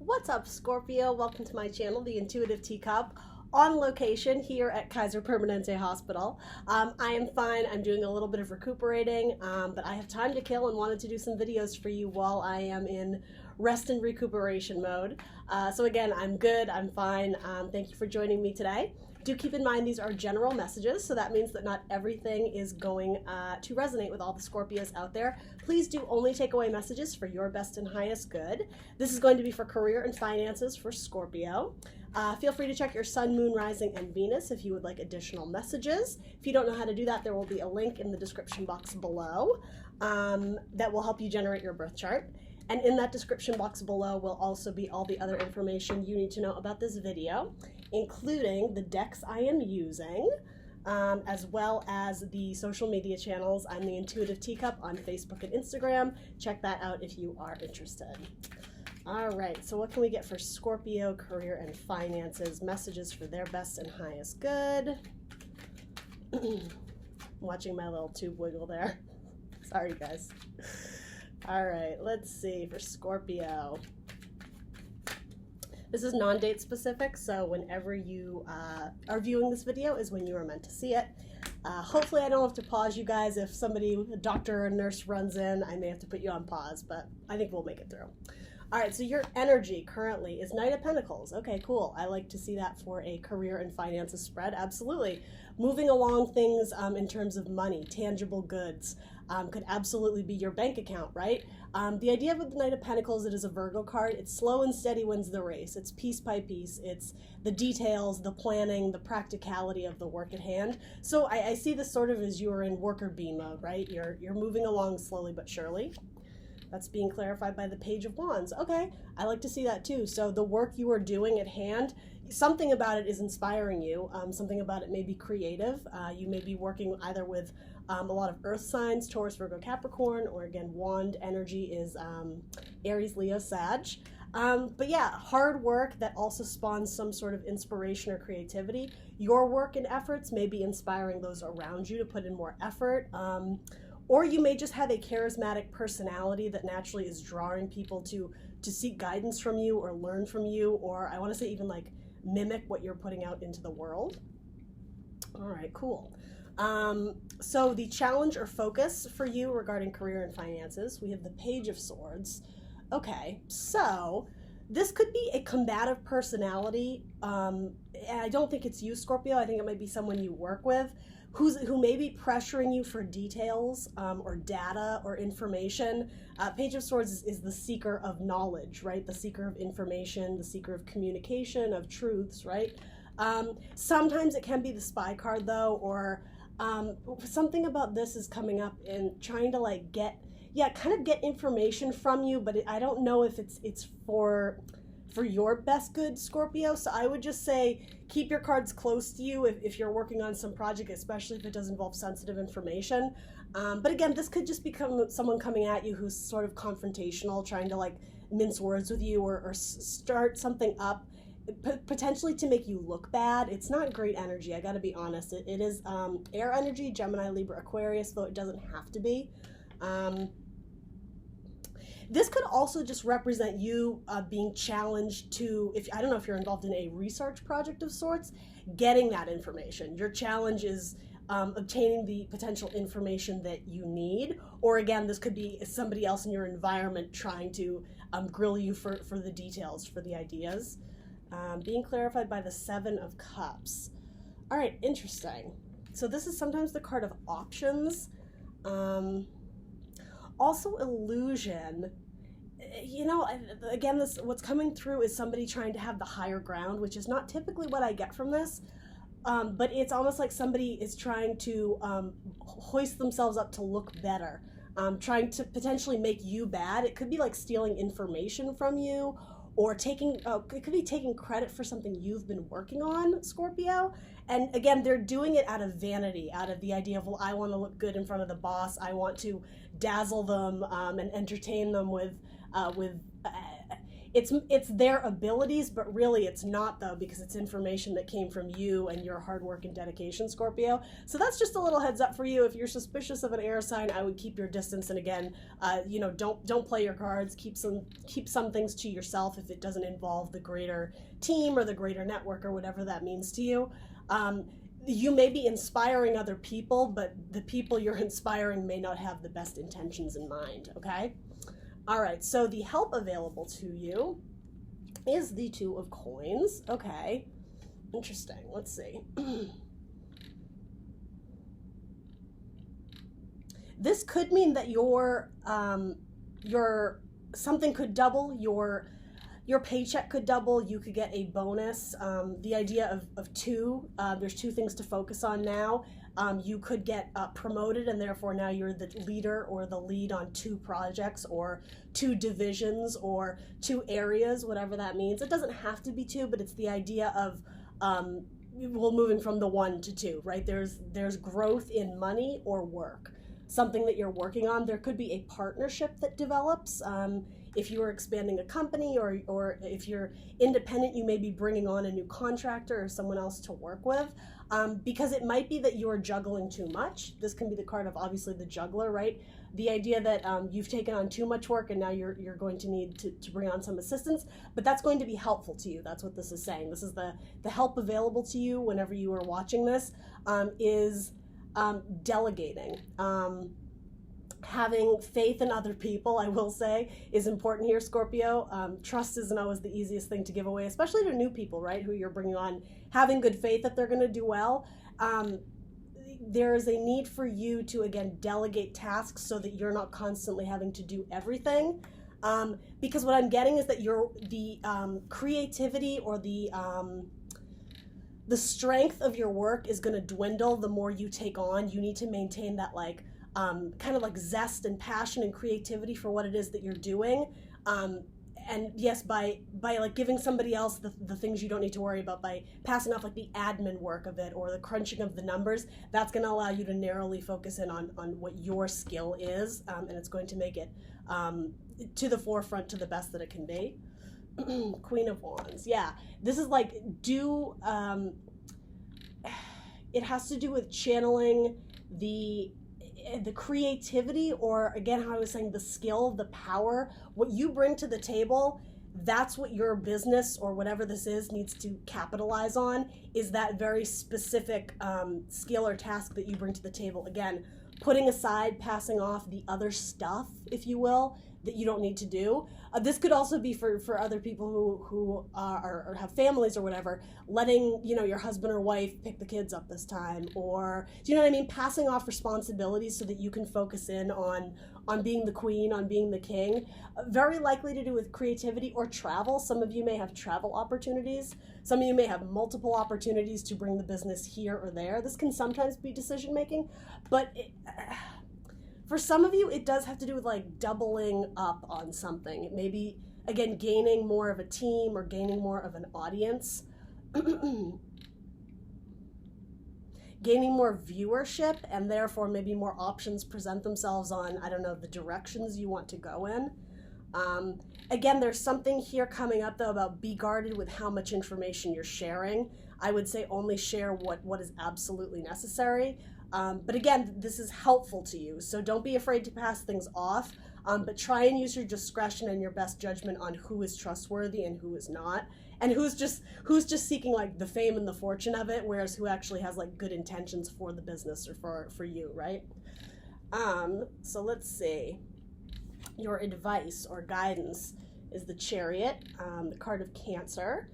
What's up, Scorpio? Welcome to my channel, The Intuitive Teacup, on location here at Kaiser Permanente Hospital. I am fine. I'm doing a little bit of recuperating, but I have time to kill and wanted to do some videos for you while I am in rest and recuperation mode. So again, I'm good. I'm fine. Thank you for joining me today. Do keep in mind these are general messages, so that means that not everything is going to resonate with all the Scorpios out there. Please do only take away messages for your best and highest good. This is going to be for career and finances for Scorpio. Feel free to check your Sun, Moon, Rising, and Venus if you would like additional messages. If you don't know how to do that, there will be a link in the description box below that will help you generate your birth chart. And in that description box below will also be all the other information you need to know about this video, including the decks I am using, as well as the social media channels. I'm the Intuitive Teacup on Facebook and Instagram. Check that out if you are interested. All right, so what can we get for Scorpio, career and finances? Messages for their best and highest good. Watching my little tube wiggle there. Sorry, guys. All right, let's see for Scorpio. This is non-date specific, so whenever you are viewing this video is when you are meant to see it. Hopefully I don't have to pause you guys. If somebody, a doctor or a nurse runs in, I may have to put you on pause, but I think we'll make it through. All right, so your energy currently is Knight of Pentacles. Okay, cool. I like to see that for a career and finances spread. Absolutely. Moving along things in terms of money, tangible goods, could absolutely be your bank account, right? The idea with the Knight of Pentacles, it is a Virgo card. It's slow and steady wins the race. It's piece by piece. It's the details, the planning, the practicality of the work at hand. So I see this sort of as you're in worker bee mode, right? You're moving along slowly but surely. That's being clarified by the Page of Wands. Okay, I like to see that too. So the work you are doing at hand, something about it is inspiring you. Something about it may be creative. You may be working either with a lot of earth signs, Taurus, Virgo, Capricorn, or again, wand energy is Aries, Leo, Sag. But yeah, hard work that also spawns some sort of inspiration or creativity. Your work and efforts may be inspiring those around you to put in more effort. Or you may just have a charismatic personality that naturally is drawing people to seek guidance from you or learn from you, or I want to say even like mimic what you're putting out into the world. All right, cool. So the challenge or focus for you regarding career and finances, we have the Page of Swords. Okay, so this could be a combative personality. And I don't think it's you, Scorpio. I think it might be someone you work with who may be pressuring you for details or data or information. Page of Swords is the seeker of knowledge, right? The seeker of information, the seeker of communication, of truths, right? Sometimes it can be the spy card though, or something about this is coming up and trying to like get information from you, but I don't know if it's for your best good, Scorpio. So I would just say keep your cards close to you if you're working on some project, especially if it does involve sensitive information. But again, this could just become someone coming at you who's sort of confrontational, trying to like mince words with you or start something up, potentially to make you look bad. It's not great energy, I gotta be honest. It is air energy, Gemini, Libra, Aquarius, though it doesn't have to be. This could also just represent you being challenged to, I don't know if you're involved in a research project of sorts, getting that information. Your challenge is obtaining the potential information that you need. Or again, this could be somebody else in your environment trying to grill you for the details, for the ideas. Being clarified by the Seven of Cups. All right, interesting. So this is sometimes the card of options. Also illusion. You know, again, what's coming through is somebody trying to have the higher ground, which is not typically what I get from this, but it's almost like somebody is trying to hoist themselves up to look better, trying to potentially make you bad. It could be like stealing information from you, or it could be taking credit for something you've been working on, Scorpio. And again, they're doing it out of vanity, out of the idea of, well, I want to look good in front of the boss. I want to dazzle them and entertain them with it's their abilities, but really it's not, though, because it's information that came from you and your hard work and dedication, Scorpio. So that's just a little heads up for you. If you're suspicious of an air sign, I would keep your distance. And again, don't play your cards. Keep some things to yourself if it doesn't involve the greater team or the greater network or whatever that means to you. You may be inspiring other people, but the people you're inspiring may not have the best intentions in mind, okay? All right, so the help available to you is the Two of Coins. Okay, interesting. Let's see. This could mean that your something could double, your paycheck could double, you could get a bonus. The idea of two, there's two things to focus on now. You could get promoted, and therefore now you're the leader or the lead on two projects or two divisions or two areas, whatever that means. It doesn't have to be two, but it's the idea of moving from the one to two, right? There's growth in money or work, something that you're working on. There could be a partnership that develops. If you are expanding a company or if you're independent, you may be bringing on a new contractor or someone else to work with, because it might be that you are juggling too much. This can be the card of, obviously, the juggler, right? The idea that you've taken on too much work and now you're going to need to bring on some assistance, but that's going to be helpful to you. That's what this is saying. This is the help available to you whenever you are watching this, is delegating. Having faith in other people, I will say, is important here, Scorpio. Trust isn't always the easiest thing to give away, especially to new people, right, who you're bringing on. Having good faith that they're going to do well. There is a need for you to, again, delegate tasks so that you're not constantly having to do everything. Because what I'm getting is that the creativity or the strength of your work is going to dwindle the more you take on. You need to maintain that, like, kind of like zest and passion and creativity for what it is that you're doing. And yes, by like giving somebody else the things you don't need to worry about, by passing off like the admin work of it or the crunching of the numbers, that's going to allow you to narrowly focus in on what your skill is, and it's going to make it to the forefront to the best that it can be. Queen of Wands. Yeah, this is like it has to do with channeling the creativity, or again, how I was saying, the skill, the power, what you bring to the table. That's what your business or whatever this is needs to capitalize on, is that very specific skill or task that you bring to the table. Again, putting aside, passing off the other stuff, if you will, that you don't need to do. This could also be for other people who are or have families or whatever, letting, your husband or wife pick the kids up this time, or, do you know what I mean? Passing off responsibilities so that you can focus in on being the queen, on being the king. Very likely to do with creativity or travel. Some of you may have travel opportunities. Some of you may have multiple opportunities to bring the business here or there. This can sometimes be decision making, but for some of you, it does have to do with like doubling up on something. Maybe, again, gaining more of a team or gaining more of an audience. Gaining more viewership, and therefore maybe more options present themselves on, I don't know, the directions you want to go in. Again, there's something here coming up, though, about be guarded with how much information you're sharing. I would say only share what is absolutely necessary. But again, this is helpful to you, so don't be afraid to pass things off, but try and use your discretion and your best judgment on who is trustworthy and who is not, and who's just seeking like the fame and the fortune of it, whereas who actually has like good intentions for the business or for you, right? So let's see. Your advice or guidance is the Chariot, the card of Cancer.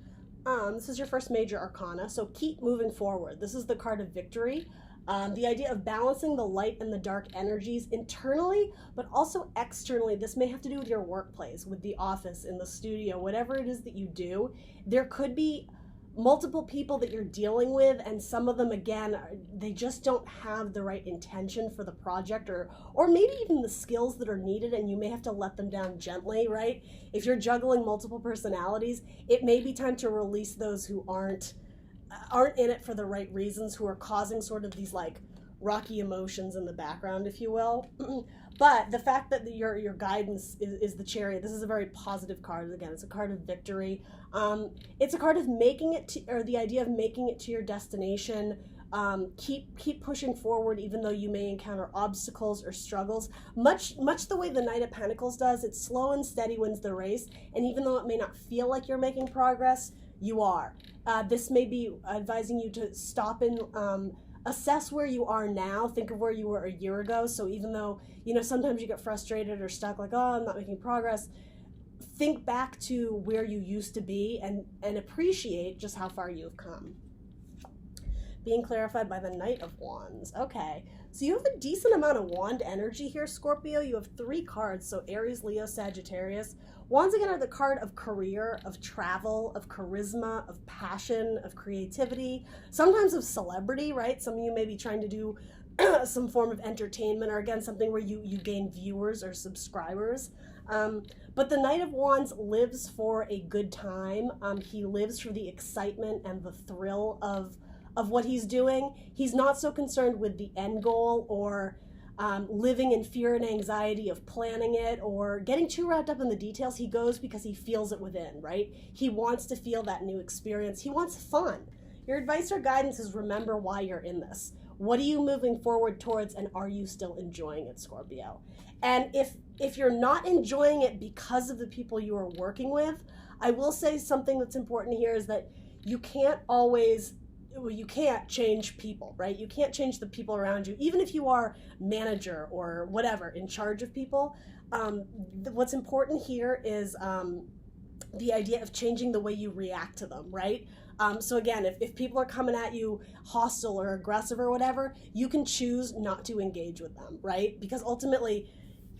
This is your first major arcana, so keep moving forward. This is the card of victory. The idea of balancing the light and the dark energies internally, but also externally. This may have to do with your workplace, with the office, in the studio, whatever it is that you do. There could be multiple people that you're dealing with, and some of them, again, they just don't have the right intention for the project, or maybe even the skills that are needed, and you may have to let them down gently, right? If you're juggling multiple personalities, it may be time to release those who aren't in it for the right reasons, who are causing sort of these like rocky emotions in the background, if you will. But the fact that your guidance is the Chariot, this is a very positive card. Again, it's a card of victory. It's a card of making it to, or the idea of making it to your destination. Keep pushing forward, even though you may encounter obstacles or struggles. Much the way the Knight of Pentacles does. It's slow and steady wins the race, and even though it may not feel like you're making progress, you are. This may be advising you to stop and assess where you are now. Think of where you were a year ago. So even though, sometimes you get frustrated or stuck, like, oh, I'm not making progress, think back to where you used to be and appreciate just how far you've come. Being clarified by the Knight of Wands. Okay, so you have a decent amount of wand energy here, Scorpio. You have 3 cards, so Aries, Leo, Sagittarius. Wands, again, are the card of career, of travel, of charisma, of passion, of creativity, sometimes of celebrity, right? Some of you may be trying to do some form of entertainment, or again, something where you gain viewers or subscribers. But the Knight of Wands lives for a good time. He lives for the excitement and the thrill of what he's doing. He's not so concerned with the end goal, or living in fear and anxiety of planning it, or getting too wrapped up in the details. He goes because he feels it within, right? He wants to feel that new experience. He wants fun. Your advice or guidance is remember why you're in this. What are you moving forward towards, and are you still enjoying it, Scorpio? And if you're not enjoying it because of the people you are working with, I will say something that's important here is that you can't change people, right? You can't change the people around you, even if you are manager or whatever, in charge of people. What's important here is the idea of changing the way you react to them, right? So again, if people are coming at you hostile or aggressive or whatever, you can choose not to engage with them, right? Because ultimately,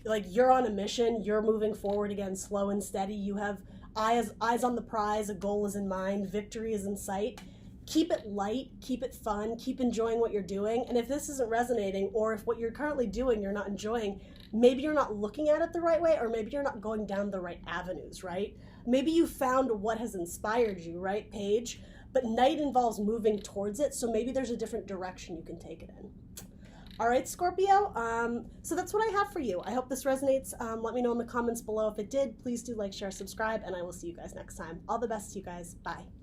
like, you're on a mission, you're moving forward again, slow and steady. You have eyes on the prize, a goal is in mind, victory is in sight. Keep it light, keep it fun, keep enjoying what you're doing. And if this isn't resonating, or if what you're currently doing you're not enjoying, maybe you're not looking at it the right way, or maybe you're not going down the right avenues, right? Maybe you found what has inspired you, right, Paige? But Knight involves moving towards it, so maybe there's a different direction you can take it in. All right, Scorpio, so that's what I have for you. I hope this resonates. Let me know in the comments below if it did. Please do like, share, subscribe, and I will see you guys next time. All the best to you guys. Bye.